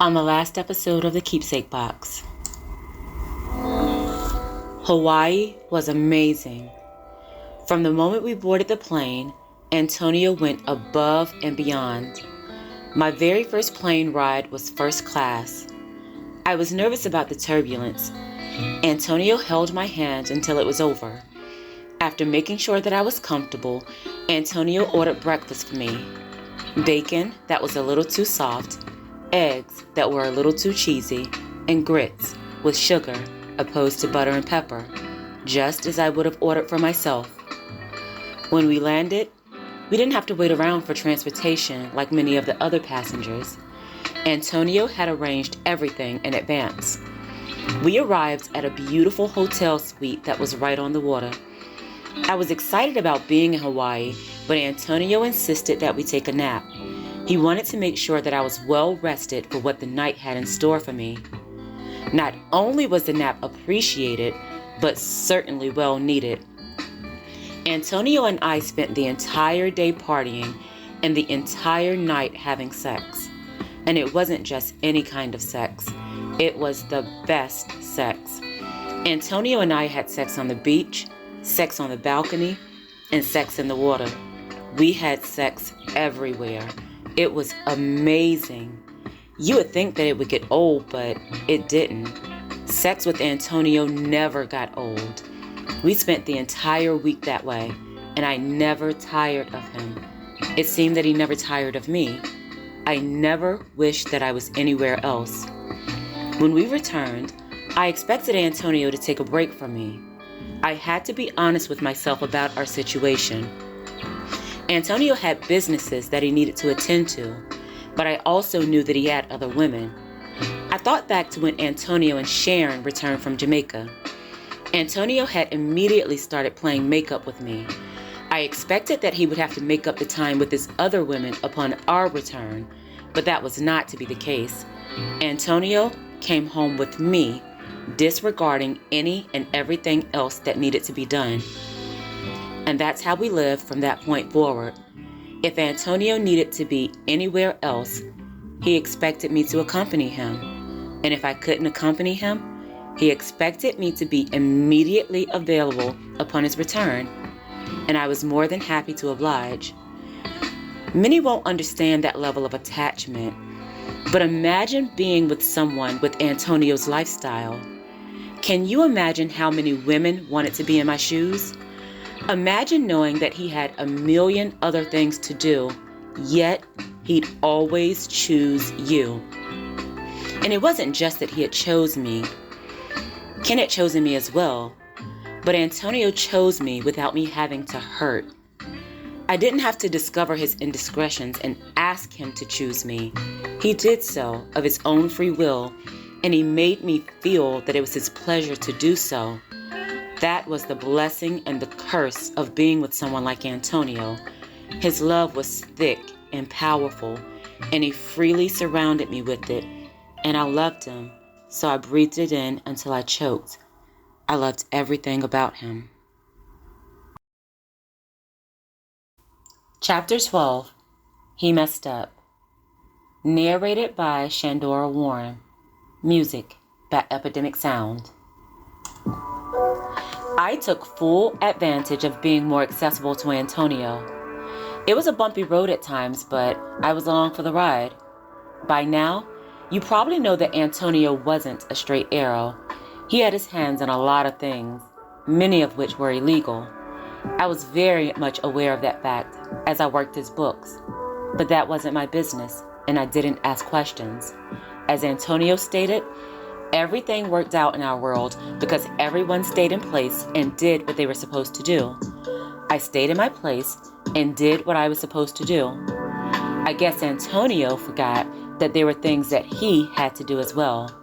On the last episode of the Keepsake box. Hawaii was amazing. From the moment we boarded the plane, Antonio went above and beyond. My very first plane ride was first class. I was nervous about the turbulence. Antonio held my hand until it was over. After making sure that I was comfortable, Antonio ordered breakfast for me. Bacon that was a little too soft, eggs that were a little too cheesy, and grits with sugar opposed to butter and pepper, just as I would have ordered for myself. When we landed, we didn't have to wait around for transportation like many of the other passengers. Antonio had arranged everything in advance. We arrived at a beautiful hotel suite that was right on the water. I was excited about being in Hawaii, but Antonio insisted that we take a nap. He wanted to make sure that I was well rested for what the night had in store for me. Not only was the nap appreciated, but certainly well needed. Antonio and I spent the entire day partying and the entire night having sex. And it wasn't just any kind of sex. It was the best sex. Antonio and I had sex on the beach, sex on the balcony, and sex in the water. We had sex everywhere. It was amazing. You would think that it would get old, but it didn't. Sex with Antonio never got old. We spent the entire week that way, and I never tired of him. It seemed that he never tired of me. I never wished that I was anywhere else. When we returned, I expected Antonio to take a break from me. I had to be honest with myself about our situation. Antonio had businesses that he needed to attend to, but I also knew that he had other women. I thought back to when Antonio and Sharon returned from Jamaica. Antonio had immediately started playing makeup with me. I expected that he would have to make up the time with his other women upon our return, but that was not to be the case. Antonio came home with me, disregarding any and everything else that needed to be done. And that's how we lived from that point forward. If Antonio needed to be anywhere else, he expected me to accompany him. And if I couldn't accompany him, he expected me to be immediately available upon his return. And I was more than happy to oblige. Many won't understand that level of attachment, but imagine being with someone with Antonio's lifestyle. Can you imagine how many women wanted to be in my shoes? Imagine knowing that he had a million other things to do, yet he'd always choose you. And it wasn't just that he had chosen me. Ken had chosen me as well, but Antonio chose me without me having to hurt. I didn't have to discover his indiscretions and ask him to choose me. He did so of his own free will, and he made me feel that it was his pleasure to do so. That was the blessing and the curse of being with someone like Antonio. His love was thick and powerful, and he freely surrounded me with it, and I loved him, so I breathed it in until I choked. I loved everything about him. Chapter 12, He Messed Up. Narrated by Shandora Warren. Music by Epidemic Sound. I took full advantage of being more accessible to Antonio. It was a bumpy road at times, but I was along for the ride. By now, you probably know that Antonio wasn't a straight arrow. He had his hands in a lot of things, many of which were illegal. I was very much aware of that fact as I worked his books, but that wasn't my business, and I didn't ask questions. As Antonio stated, everything worked out in our world because everyone stayed in place and did what they were supposed to do. I stayed in my place and did what I was supposed to do. I guess Antonio forgot that there were things that he had to do as well.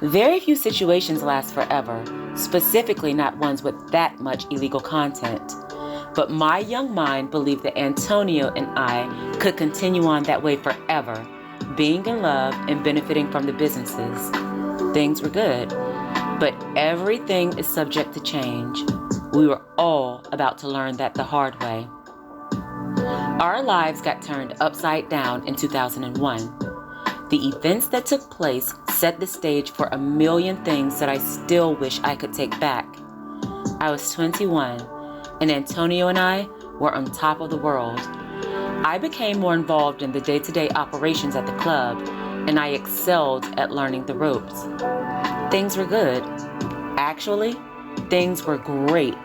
Very few situations last forever, specifically not ones with that much illegal content. But my young mind believed that Antonio and I could continue on that way forever, being in love and benefiting from the businesses. Things were good, but everything is subject to change. We were all about to learn that the hard way. Our lives got turned upside down in 2001. The events that took place set the stage for a million things that I still wish I could take back. I was 21, and Antonio and I were on top of the world. I became more involved in the day-to-day operations at the club, and I excelled at learning the ropes. Things were good. Actually, things were great.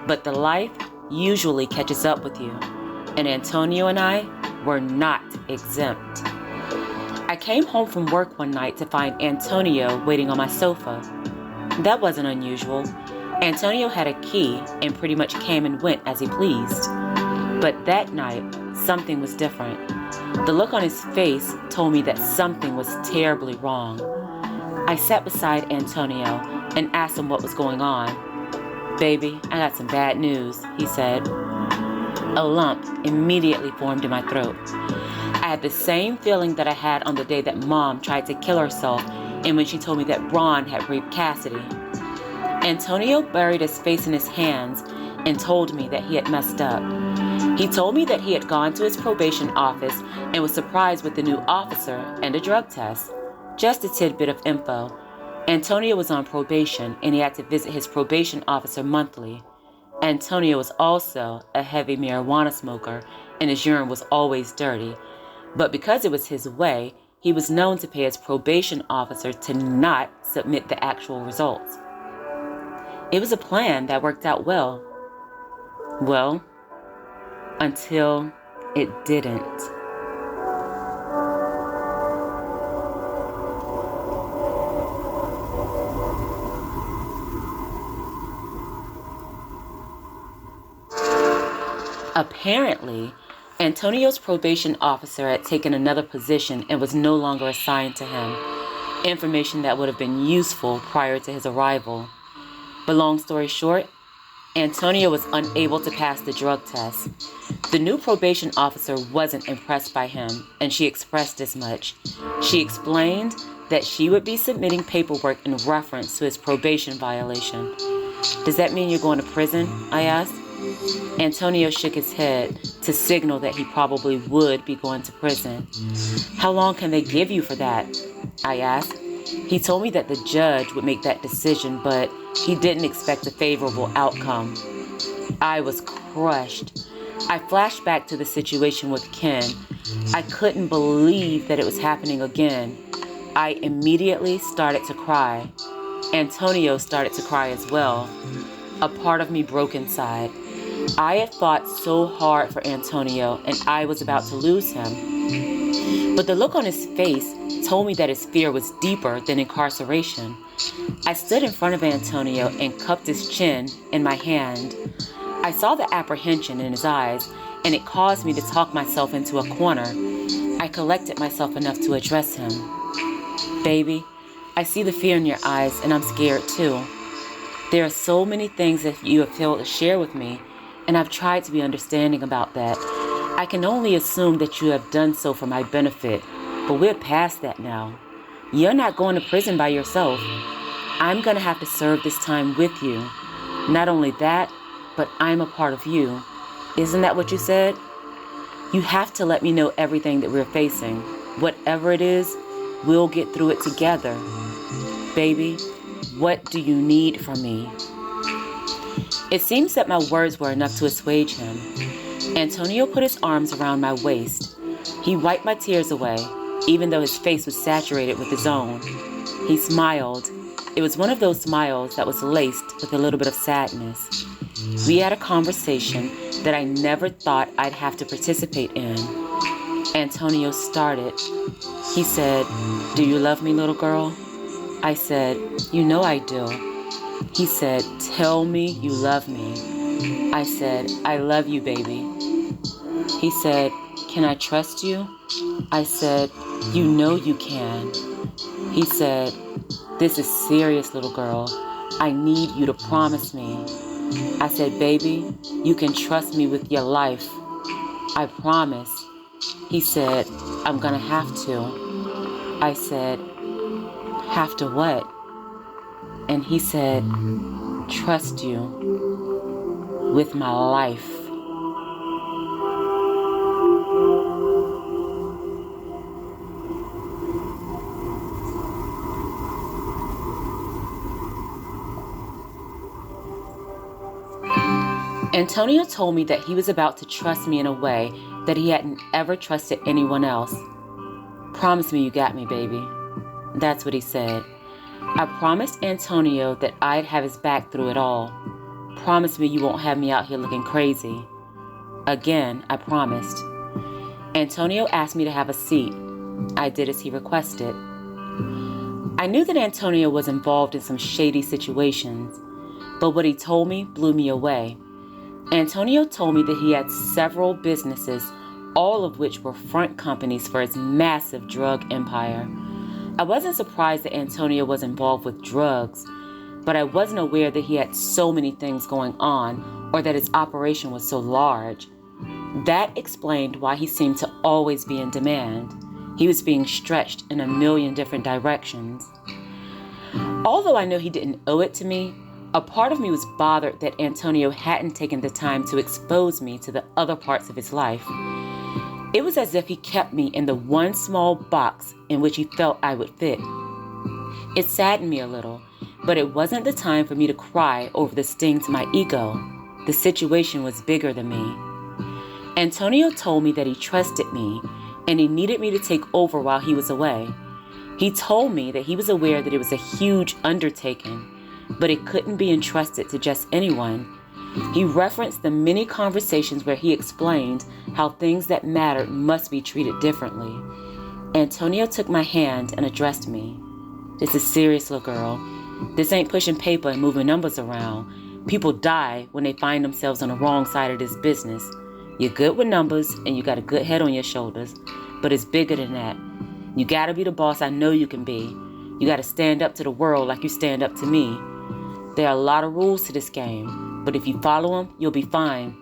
But the life usually catches up with you, and Antonio and I were not exempt. I came home from work one night to find Antonio waiting on my sofa. That wasn't unusual. Antonio had a key and pretty much came and went as he pleased. But that night, something was different. The look on his face told me that something was terribly wrong. I sat beside Antonio and asked him what was going on. "Baby, I got some bad news," he said. A lump immediately formed in my throat. I had the same feeling that I had on the day that Mom tried to kill herself and when she told me that Ron had raped Cassidy. Antonio buried his face in his hands and told me that he had messed up. He told me that he had gone to his probation office and was surprised with the new officer and a drug test. Just a tidbit of info. Antonio was on probation and he had to visit his probation officer monthly. Antonio was also a heavy marijuana smoker and his urine was always dirty. But because it was his way, he was known to pay his probation officer to not submit the actual results. It was a plan that worked out well. Well, until it didn't. Apparently, Antonio's probation officer had taken another position and was no longer assigned to him, information that would have been useful prior to his arrival. But long story short, Antonio was unable to pass the drug test. The new probation officer wasn't impressed by him, and she expressed as much. She explained that she would be submitting paperwork in reference to his probation violation. "Does that mean you're going to prison?" I asked. Antonio shook his head to signal that he probably would be going to prison. "How long can they give you for that?" I asked. He told me that the judge would make that decision, but he didn't expect a favorable outcome. I was crushed. I flashed back to the situation with Ken. I couldn't believe that it was happening again. I immediately started to cry. Antonio started to cry as well. A part of me broke inside. I had fought so hard for Antonio, and I was about to lose him. But the look on his face told me that his fear was deeper than incarceration. I stood in front of Antonio and cupped his chin in my hand. I saw the apprehension in his eyes, and it caused me to talk myself into a corner. I collected myself enough to address him. "Baby, I see the fear in your eyes, and I'm scared too. There are so many things that you have failed to share with me, and I've tried to be understanding about that. I can only assume that you have done so for my benefit, but we're past that now. You're not going to prison by yourself. I'm going to have to serve this time with you. Not only that, but I'm a part of you. Isn't that what you said? You have to let me know everything that we're facing. Whatever it is, we'll get through it together. Baby, what do you need from me?" It seems that my words were enough to assuage him. Antonio put his arms around my waist. He wiped my tears away, even though his face was saturated with his own. He smiled. It was one of those smiles that was laced with a little bit of sadness. We had a conversation that I never thought I'd have to participate in. Antonio started. He said, "Do you love me, little girl?" I said, "You know I do." He said, "Tell me you love me." I said, "I love you, baby." He said, "Can I trust you?" I said, "You know you can." He said, "This is serious, little girl. I need you to promise me." I said, "Baby, you can trust me with your life. I promise." He said, "I'm gonna have to." I said, "Have to what?" And he said, "Trust you with my life." Antonio told me that he was about to trust me in a way that he hadn't ever trusted anyone else. "Promise me you got me, baby." That's what he said. I promised Antonio that I'd have his back through it all. "Promise me you won't have me out here looking crazy." Again, I promised. Antonio asked me to have a seat. I did as he requested. I knew that Antonio was involved in some shady situations, but what he told me blew me away. Antonio told me that he had several businesses, all of which were front companies for his massive drug empire. I wasn't surprised that Antonio was involved with drugs, but I wasn't aware that he had so many things going on or that his operation was so large. That explained why he seemed to always be in demand. He was being stretched in a million different directions. Although I knew he didn't owe it to me, a part of me was bothered that Antonio hadn't taken the time to expose me to the other parts of his life. It was as if he kept me in the one small box in which he felt I would fit. It saddened me a little, but it wasn't the time for me to cry over the sting to my ego. The situation was bigger than me. Antonio told me that he trusted me and he needed me to take over while he was away. He told me that he was aware that it was a huge undertaking, but it couldn't be entrusted to just anyone. He referenced the many conversations where he explained how things that mattered must be treated differently. Antonio took my hand and addressed me. "This is serious, little girl. This ain't pushing paper and moving numbers around. People die when they find themselves on the wrong side of this business. You're good with numbers and you got a good head on your shoulders, but it's bigger than that. You gotta be the boss I know you can be. You gotta stand up to the world like you stand up to me. There are a lot of rules to this game, but if you follow them, you'll be fine.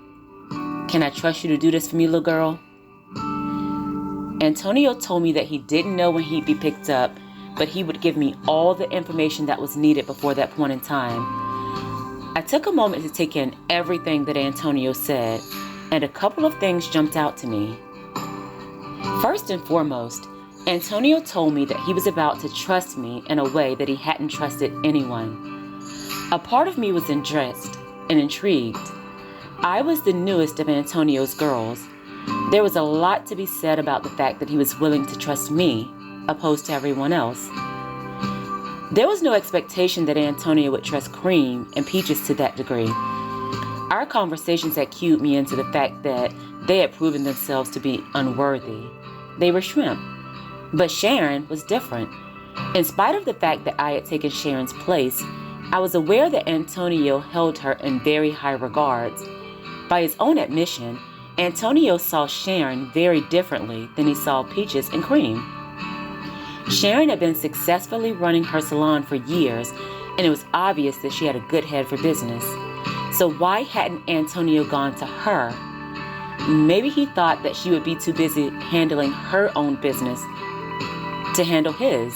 Can I trust you to do this for me, little girl?" Antonio told me that he didn't know when he'd be picked up, but he would give me all the information that was needed before that point in time. I took a moment to take in everything that Antonio said, and a couple of things jumped out to me. First and foremost, Antonio told me that he was about to trust me in a way that he hadn't trusted anyone. A part of me was interest and intrigued. I was the newest of Antonio's girls. There was a lot to be said about the fact that he was willing to trust me, opposed to everyone else. There was no expectation that Antonio would trust Cream and Peaches to that degree. Our conversations had cued me into the fact that they had proven themselves to be unworthy. They were shrimp. But Sharon was different. In spite of the fact that I had taken Sharon's place, I was aware that Antonio held her in very high regards. By his own admission, Antonio saw Sharon very differently than he saw Peaches and Cream. Sharon had been successfully running her salon for years, and it was obvious that she had a good head for business. So why hadn't Antonio gone to her? Maybe he thought that she would be too busy handling her own business to handle his.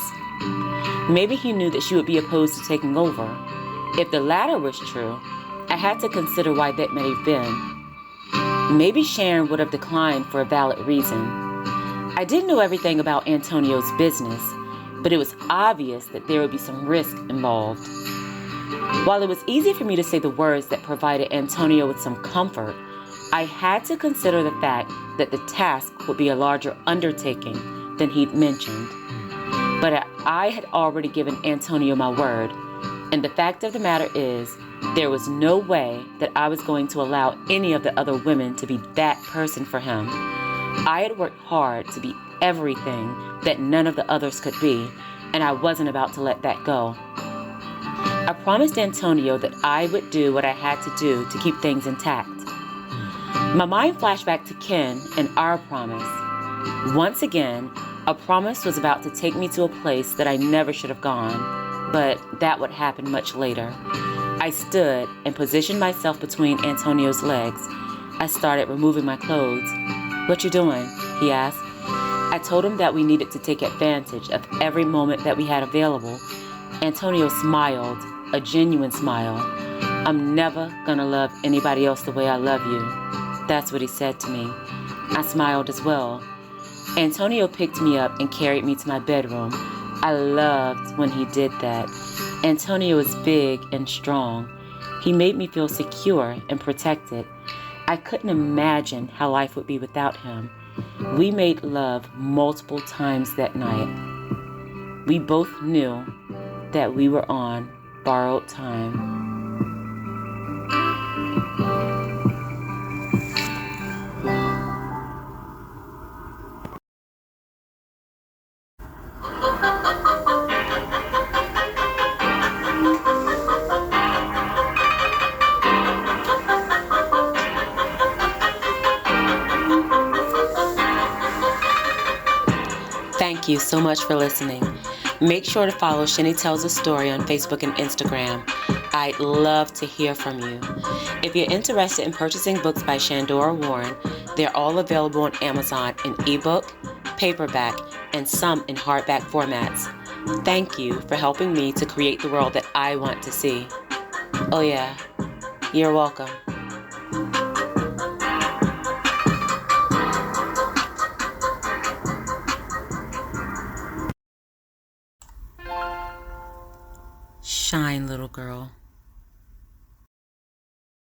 Maybe he knew that she would be opposed to taking over. If the latter was true, I had to consider why that may have been. Maybe Sharon would have declined for a valid reason. I didn't know everything about Antonio's business, but it was obvious that there would be some risk involved. While it was easy for me to say the words that provided Antonio with some comfort, I had to consider the fact that the task would be a larger undertaking than he'd mentioned. But I had already given Antonio my word, and the fact of the matter is, there was no way that I was going to allow any of the other women to be that person for him. I had worked hard to be everything that none of the others could be, and I wasn't about to let that go. I promised Antonio that I would do what I had to do to keep things intact. My mind flashed back to Ken and our promise. Once again, a promise was about to take me to a place that I never should have gone, but that would happen much later. I stood and positioned myself between Antonio's legs. I started removing my clothes. "What you doing?" he asked. I told him that we needed to take advantage of every moment that we had available. Antonio smiled, a genuine smile. "I'm never gonna love anybody else the way I love you." That's what he said to me. I smiled as well. Antonio picked me up and carried me to my bedroom. I loved when he did that. Antonio is big and strong. He made me feel secure and protected. I couldn't imagine how life would be without him. We made love multiple times that night. We both knew that we were on borrowed time. Thank you so much for listening. Make sure to follow Shenny Tells a Story on Facebook and Instagram. I'd love to hear from you. If you're interested in purchasing books by Shandora Warren, they're all available on Amazon in ebook, paperback, and some in hardback formats. Thank you for helping me to create the world that I want to see. Oh yeah, you're welcome. Shine, little girl.